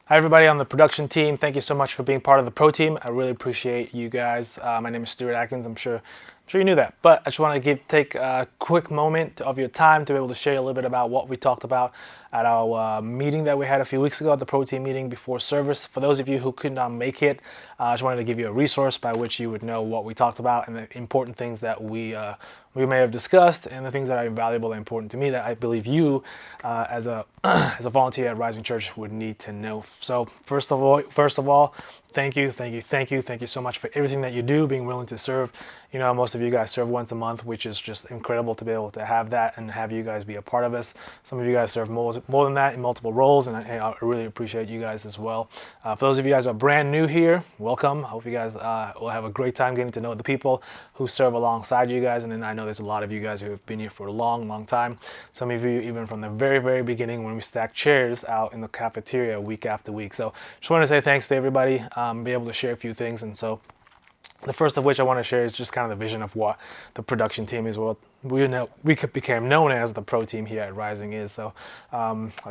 Hi everybody on the production team. Thank you so much for being part of the Proteam. I really appreciate you guys. My name is Stuart Atkins. I'm sure you knew that, but I just want to take a quick moment of your time to be able to share a little bit about what we talked about at our meeting that we had a few weeks ago at the Proteam meeting before service. For those of you who could not make it, I just wanted to give you a resource by which you would know what we talked about and the important things that we may have discussed and the things that are valuable and important to me that I believe you as a as a volunteer at Rising Church would need to know. So first of all, thank you so much for everything that you do, being willing to serve. You know, most of you guys serve once a month, which is just incredible to be able to have that and have you guys be a part of us. Some of you guys serve more than that in multiple roles, and I really appreciate you guys as well. For those of you guys who are brand new here, welcome. I hope you guys will have a great time getting to know the people who serve alongside you guys. And then I know there's a lot of you guys who have been here for a long time. Some of you even from the very beginning when we stacked chairs out in the cafeteria week after week. So just want to say thanks to everybody, be able to share a few things. And so the first of which I want to share is just kind of the vision of what the production team is, what we became known as the Pro Team here at Rising is. So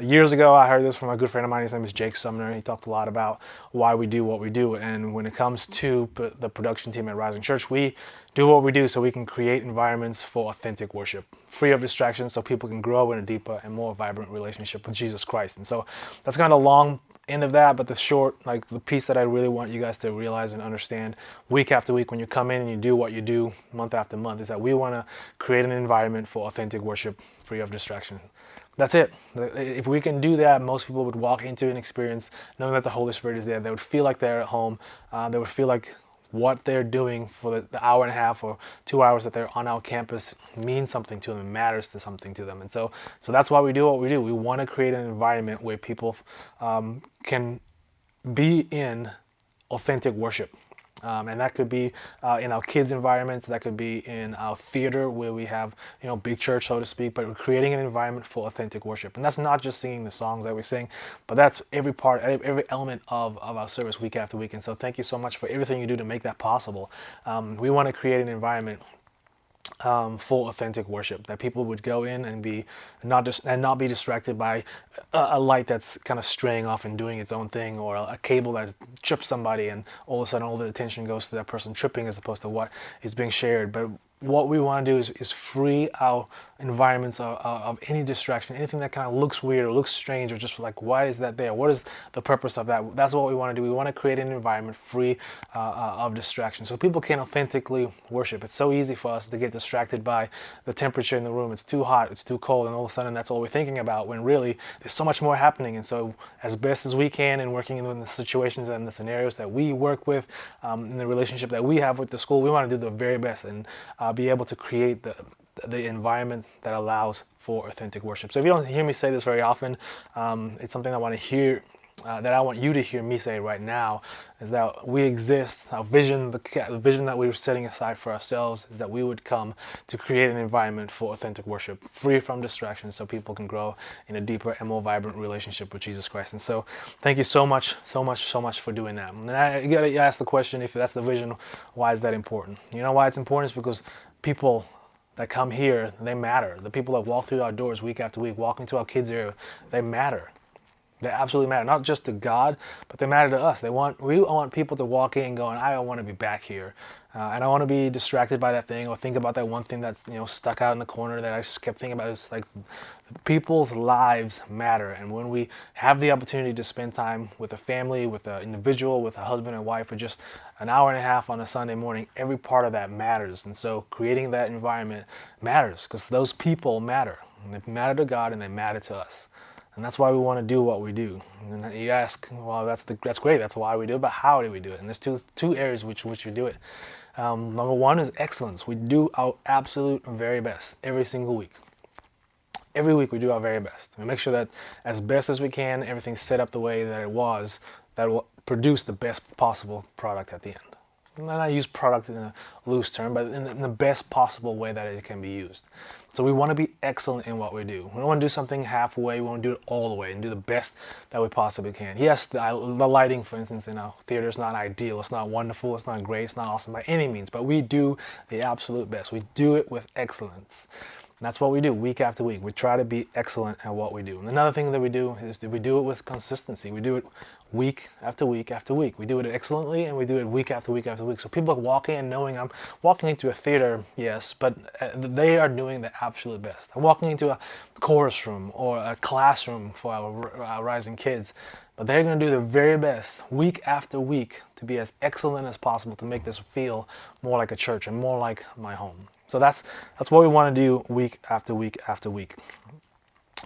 years ago, I heard this from a good friend of mine. His name is Jake Sumner. He talked a lot about why we do what we do. And when it comes to the production team at Rising Church, we do what we do so we can create environments for authentic worship, free of distractions, so people can grow in a deeper and more vibrant relationship with Jesus Christ. And so that's kind of the long end of that, but the short, like the piece that I really want you guys to realize and understand week after week when you come in and you do what you do month after month is that we want to create an environment for authentic worship, free of distraction. That's it. If we can do that, most people would walk into an experience knowing that the Holy Spirit is there. They would feel like they're at home. They would feel like what they're doing for the hour and a half or 2 hours that they're on our campus means something to them and matters to something to them. And so that's why we do what we do. We want to create an environment where people can be in authentic worship. And that could be in our kids' environments, that could be in our theater where we have, big church, so to speak, but we're creating an environment for authentic worship. And that's not just singing the songs that we sing, but that's every element of our service week after week. And so thank you so much for everything you do to make that possible. We want to create an environment for authentic worship, that people would go in and not be distracted by a light that's kind of straying off and doing its own thing, or a cable that trips somebody and all of a sudden all the attention goes to that person tripping as opposed to what is being shared. But what we want to do is free our environments of any distraction, anything that kind of looks weird or looks strange or just like, why is that there? What is the purpose of that? That's what we want to do. We want to create an environment free of distraction so people can authentically worship. It's so easy for us to get distracted by the temperature in the room. It's too hot, it's too cold, and all of a sudden that's all we're thinking about when really there's so much more happening. And so as best as we can in working in the situations and the scenarios that we work with, in the relationship that we have with the school, we want to do the very best and be able to create the environment that allows for authentic worship. So if you don't hear me say this very often, it's something I want to hear, that I want you to hear me say right now, is that we exist, our vision, the vision that we were setting aside for ourselves is that we would come to create an environment for authentic worship, free from distractions, so people can grow in a deeper and more vibrant relationship with Jesus Christ. And so thank you so much for doing that. And I gotta ask the question, if that's the vision, why is that important? You know why it's important? Is because people that come here, they matter. The people that walk through our doors week after week, walk into our kids' area, they matter. They absolutely matter, not just to God, but they matter to us. We want people to walk in going, I don't want to be back here. And I want to be distracted by that thing or think about that one thing that's stuck out in the corner that I just kept thinking about. It's like people's lives matter. And when we have the opportunity to spend time with a family, with an individual, with a husband and wife for just an hour and a half on a Sunday morning, every part of that matters. And so creating that environment matters because those people matter. And they matter to God and they matter to us. And that's why we want to do what we do. And you ask, well, that's great. That's why we do it. But how do we do it? And there's two areas which we do it. Number one is excellence. We do our absolute very best every single week. Every week we do our very best. We make sure that as best as we can, everything's set up the way that it was, that will produce the best possible product at the end. And I use product in a loose term, but in the best possible way that it can be used. So we want to be excellent in what we do. We don't want to do something halfway. We want to do it all the way and do the best that we possibly can. Yes, the lighting, for instance, in our theater is not ideal. It's not wonderful. It's not great. It's not awesome by any means. But we do the absolute best. We do it with excellence. And that's what we do week after week. We try to be excellent at what we do. And another thing that we do is that we do it with consistency. We do it week after week after week. We do it excellently, and we do it week after week after week. So people walk in knowing I'm walking into a theater, yes, but they are doing the absolute best. I'm walking into a chorus room or a classroom for our rising kids, but they're going to do their very best week after week to be as excellent as possible to make this feel more like a church and more like my home. So that's what we want to do week after week after week.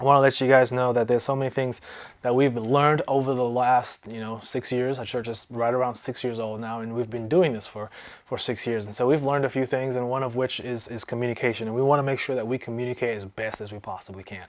I want to let you guys know that there's so many things that we've learned over the last 6 years. Our church is right around 6 years old now, and we've been doing this for 6 years. And so we've learned a few things, and one of which is communication. And we want to make sure that we communicate as best as we possibly can.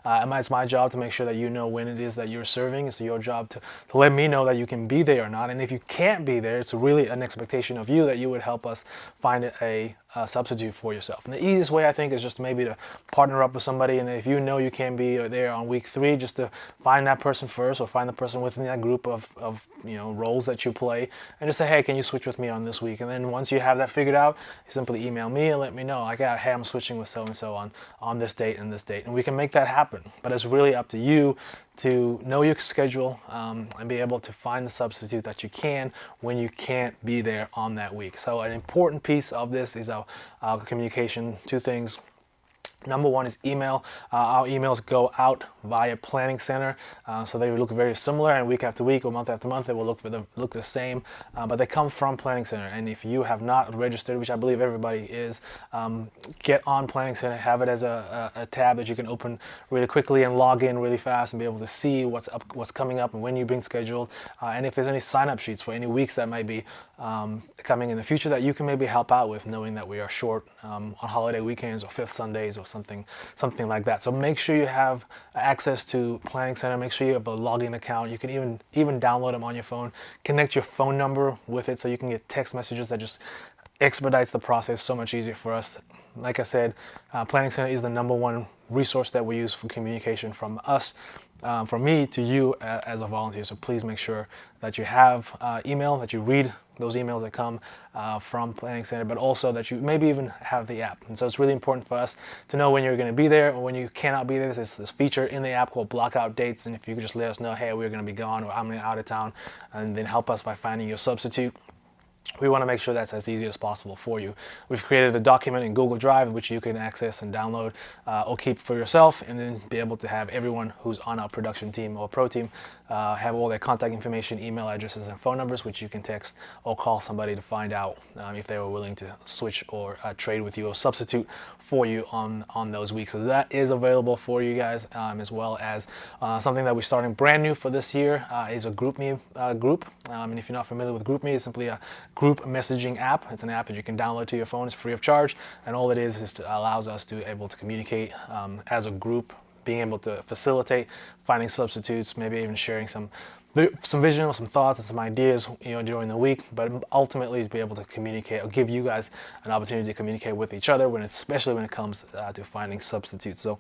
And it's my job to make sure that you know when it is that you're serving. It's your job to let me know that you can be there or not. And if you can't be there, it's really an expectation of you that you would help us find a substitute for yourself. And the easiest way, I think, is just maybe to partner up with somebody. And if you know you can't be there on week 3, just to find that person first, or find the person within that group of roles that you play, and just say, hey, can you switch with me on this week? And then once you have that figured out, you simply email me and let me know, like, hey, I'm switching with so-and-so on this date and this date. And we can make that happen. But it's really up to you to know your schedule and be able to find the substitute that you can when you can't be there on that week. So an important piece of this is our communication. 2 things. Number 1 is email. Our emails go out via Planning Center, so they look very similar, and week after week or month after month they will look the same, but they come from Planning Center. And if you have not registered, which I believe everybody is, get on Planning Center, have it as a tab that you can open really quickly and log in really fast and be able to see what's coming up and when you're being scheduled, and if there's any sign-up sheets for any weeks that might be coming in the future that you can maybe help out with, knowing that we are short on holiday weekends or 5th Sundays or something like that. So make sure you have access to Planning Center. Make sure you have a login account. You can even download them on your phone. Connect your phone number with it so you can get text messages. That just expedites the process so much easier for us. Like I said, Planning Center is the number 1 resource that we use for communication from us, from me to you as a volunteer. So please make sure that you have email, that you read those emails that come from Planning Center, but also that you maybe even have the app. And so it's really important for us to know when you're going to be there or when you cannot be there. There's this feature in the app called block out dates, and if you could just let us know, hey, we're going to be gone or I'm out of town, and then help us by finding your substitute. We want to make sure that's as easy as possible for you. We've created a document in Google Drive which you can access and download or keep for yourself, and then be able to have everyone who's on our production team or pro team have all their contact information, email addresses, and phone numbers, which you can text or call somebody to find out if they were willing to switch or trade with you or substitute for you on those weeks. So that is available for you guys, as well as something that we're starting brand new for this year is a GroupMe group. And if you're not familiar with GroupMe, it's simply a group messaging app. It's an app that you can download to your phone. It's free of charge, and all it is to allows us to able to communicate as a group, being able to facilitate finding substitutes, maybe even sharing some vision or some thoughts and some ideas during the week, but ultimately to be able to communicate or give you guys an opportunity to communicate with each other, especially when it comes to finding substitutes. So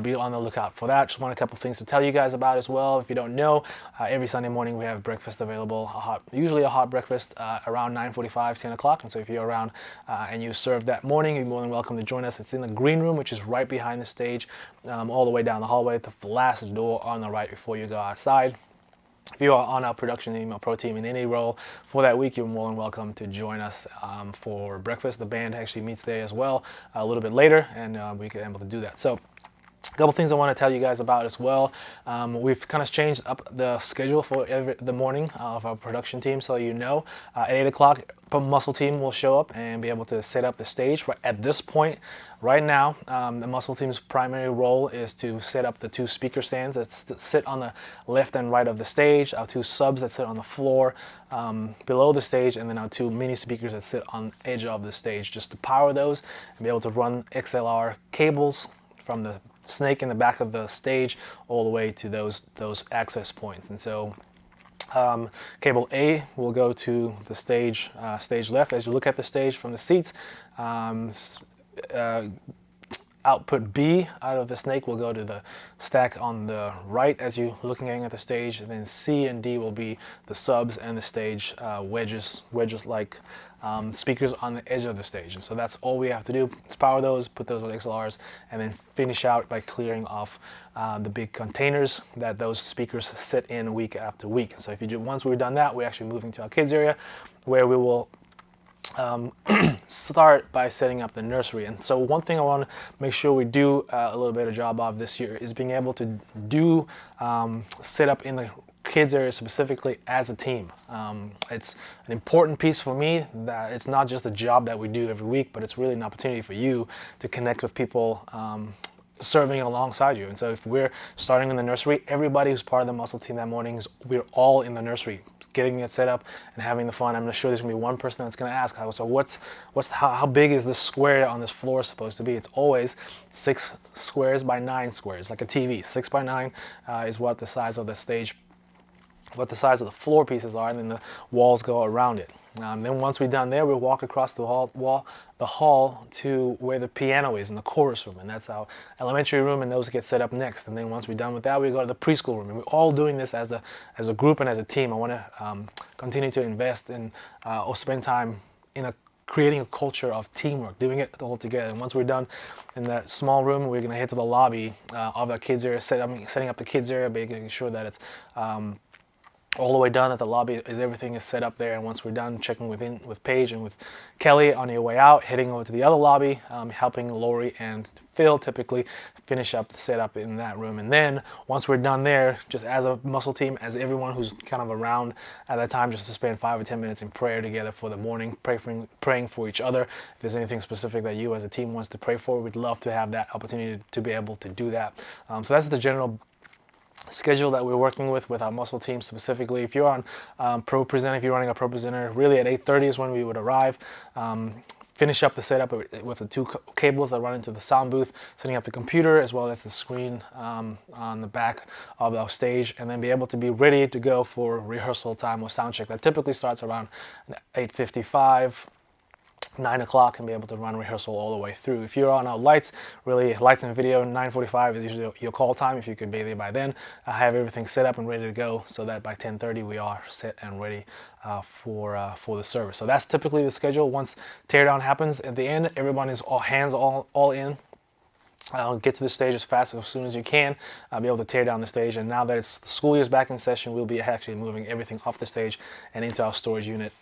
be on the lookout for that. Just want a couple things to tell you guys about as well. If you don't know, every Sunday morning we have breakfast available, usually a hot breakfast around 9:45, 10 o'clock. And so if you're around and you serve that morning, you're more than welcome to join us. It's in the green room, which is right behind the stage, all the way down the hallway, the last door on the right before you go outside. If you are on our production team or pro team in any role for that week, you're more than welcome to join us for breakfast. The band actually meets there as well a little bit later, and we can able to do that. So a couple things I want to tell you guys about as well. We've kind of changed up the schedule for the morning of our production team, so at 8 o'clock, the muscle team will show up and be able to set up the stage. At this point, right now, the muscle team's primary role is to set up the 2 speaker stands that sit on the left and right of the stage, our 2 subs that sit on the floor below the stage, and then our 2 mini speakers that sit on the edge of the stage, just to power those and be able to run XLR cables from the snake in the back of the stage all the way to those access points. And so cable A will go to the stage left. As you look at the stage from the seats, output B out of the snake will go to the stack on the right as you're looking at the stage, and then C and D will be the subs and the stage wedges like speakers on the edge of the stage. And so that's all we have to do is power those, put those on XLRs, and then finish out by clearing off the big containers that those speakers sit in week after week. So if you do, once we've done that, we're actually moving to our kids area, where we will start by setting up the nursery. And so one thing I want to make sure we do a little bit of job of this year is being able to do set up in the kids area specifically as a team. It's an important piece for me that it's not just a job that we do every week, but it's really an opportunity for you to connect with people serving alongside you. And so if we're starting in the nursery, everybody who's part of the muscle team that morning, we're all in the nursery, getting it set up and having the fun. I'm going to show there's going to be one person that's going to ask, so how big is this square on this floor supposed to be? It's always 6 squares by 9 squares, like a TV. 6 by 9 is what the size of the stage, what the size of the floor pieces are, and then the walls go around it. Then once we're done there, we'll walk across the hall to where the piano is in the chorus room, and that's our elementary room, and those get set up next. And then once we're done with that, we go to the preschool room, and we're all doing this as a group and as a team. I want to continue to invest in or spend time in creating a culture of teamwork, doing it all together. And once we're done in that small room, we're going to head to the lobby of the kids area, setting up the kids area, making sure that it's all the way done at the lobby, everything is set up there. And once we're done checking with Paige and with Kelly on your way out, heading over to the other lobby, helping Lori and Phil typically finish up the setup in that room. And then once we're done there, just as a muscle team, as everyone who's kind of around at that time, just to spend 5 or 10 minutes in prayer together for the morning, praying for each other. If there's anything specific that you as a team wants to pray for, we'd love to have that opportunity to be able to do that. So that's the general schedule that we're working with our muscle team specifically. If you're on Pro Presenter, if you're running a Pro Presenter, really at 8:30 is when we would arrive. Finish up the setup with the 2 cables that run into the sound booth, setting up the computer as well as the screen on the back of our stage, and then be able to be ready to go for rehearsal time or sound check. That typically starts around 8:55. 9 o'clock, and be able to run rehearsal all the way through. If you're on our lights, really lights and video, 9:45 is usually your call time. If you could be there by then, I have everything set up and ready to go so that by 10:30 we are set and ready for the service. So that's typically the schedule. Once teardown happens at the end, everyone is all in. Get to the stage as fast as soon as you can, be able to tear down the stage. And now that it's the school year's back in session, we'll be actually moving everything off the stage and into our storage unit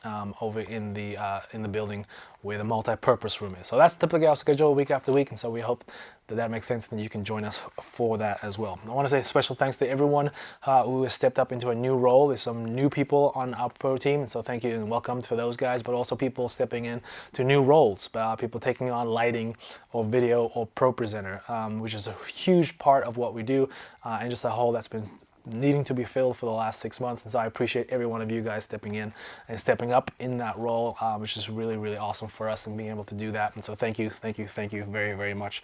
over in the building where the multi-purpose room is. So that's typically our schedule week after week, and so we hope that makes sense, and you can join us for that as well. I want to say special thanks to everyone who has stepped up into a new role. There's some new people on our pro team, and so thank you and welcome for those guys, but also people stepping in to new roles, people taking on lighting or video or Pro Presenter, which is a huge part of what we do, and just a hole that's been needing to be filled for the last 6 months. And so I appreciate every one of you guys stepping in and stepping up in that role, which is really, really awesome for us and being able to do that. And so thank you very, very much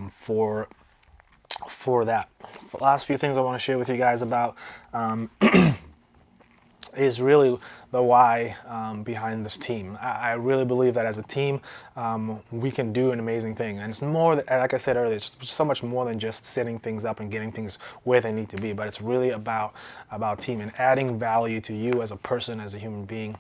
for that. The last few things I want to share with you guys about is really the why behind this team. I really believe that as a team, we can do an amazing thing. And it's more, like I said earlier, it's so much more than just setting things up and getting things where they need to be, but it's really about team and adding value to you as a person, as a human being,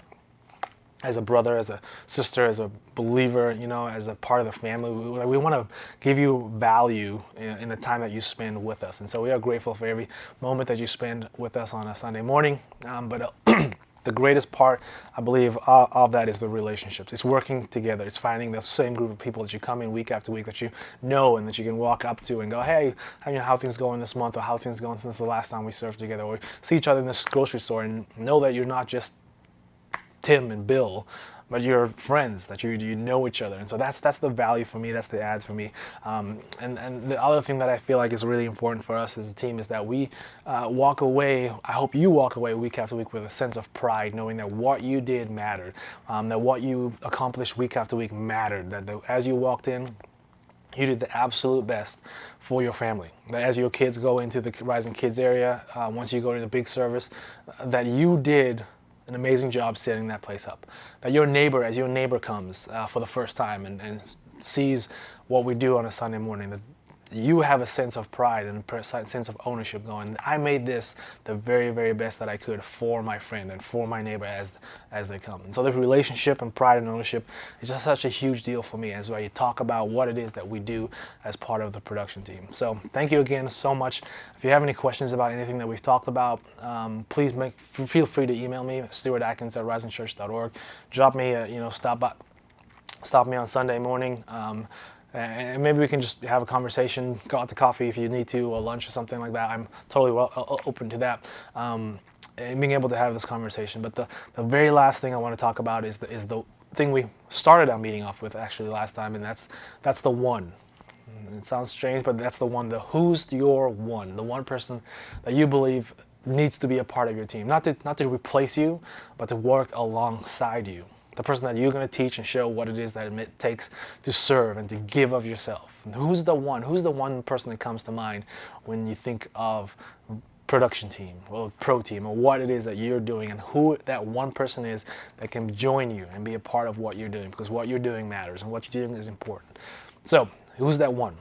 as a brother, as a sister, as a believer, as a part of the family. We want to give you value in the time that you spend with us. And so we are grateful for every moment that you spend with us on a Sunday morning. But the greatest part, I believe, of that is the relationships. It's working together. It's finding the same group of people that you come in week after week that you know and that you can walk up to and go, hey, how things going this month, or how things going since the last time we served together, or see each other in this grocery store and know that you're not just Tim and Bill, but you're friends, that you know each other. And so that's the value for me, that's the ads for me. And the other thing that I feel like is really important for us as a team is that we walk away, I hope you walk away week after week with a sense of pride, knowing that what you did mattered, that what you accomplished week after week mattered, that as you walked in, you did the absolute best for your family. That as your kids go into the Rising Kids area, once you go into the big service, that you did an amazing job setting that place up. That your neighbor comes for the first time and sees what we do on a Sunday morning, that you have a sense of pride and a sense of ownership going, I made this the very, very best that I could for my friend and for my neighbor as they come. And so the relationship and pride and ownership is just such a huge deal for me as I talk about what it is that we do as part of the production team. So thank you again so much. If you have any questions about anything that we've talked about, please feel free to email me, stuartatkins@risingchurch.org. Drop me a, stop me on Sunday morning. And maybe we can just have a conversation, go out to coffee if you need to, or lunch or something like that. I'm totally open to that, and being able to have this conversation. But the very last thing I want to talk about is the thing we started our meeting off with actually last time, and that's the one. It sounds strange, but that's the one. Who's your one? The one person that you believe needs to be a part of your team, not to replace you, but to work alongside you. The person that you're going to teach and show what it is that it takes to serve and to give of yourself. And who's the one? Who's the one person that comes to mind when you think of production team or pro team or what it is that you're doing, and who that one person is that can join you and be a part of what you're doing, because what you're doing matters and what you're doing is important. So who's that one?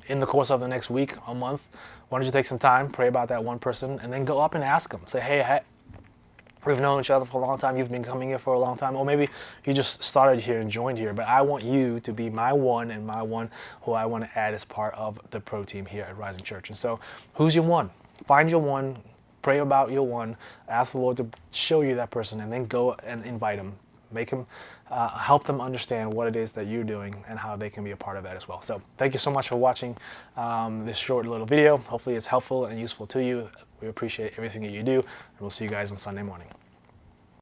In the course of the next week or month, why don't you take some time, pray about that one person, and then go up and ask them. Say, hey, we've known each other for a long time. You've been coming here for a long time. Or maybe you just started here and joined here. But I want you to be my one, and my one who I want to add as part of the pro team here at Rising Church. And so who's your one? Find your one. Pray about your one. Ask the Lord to show you that person, and then go and invite them. Make them, help them understand what it is that you're doing and how they can be a part of that as well. So thank you so much for watching this short little video. Hopefully it's helpful and useful to you. We appreciate everything that you do, and we'll see you guys on Sunday morning.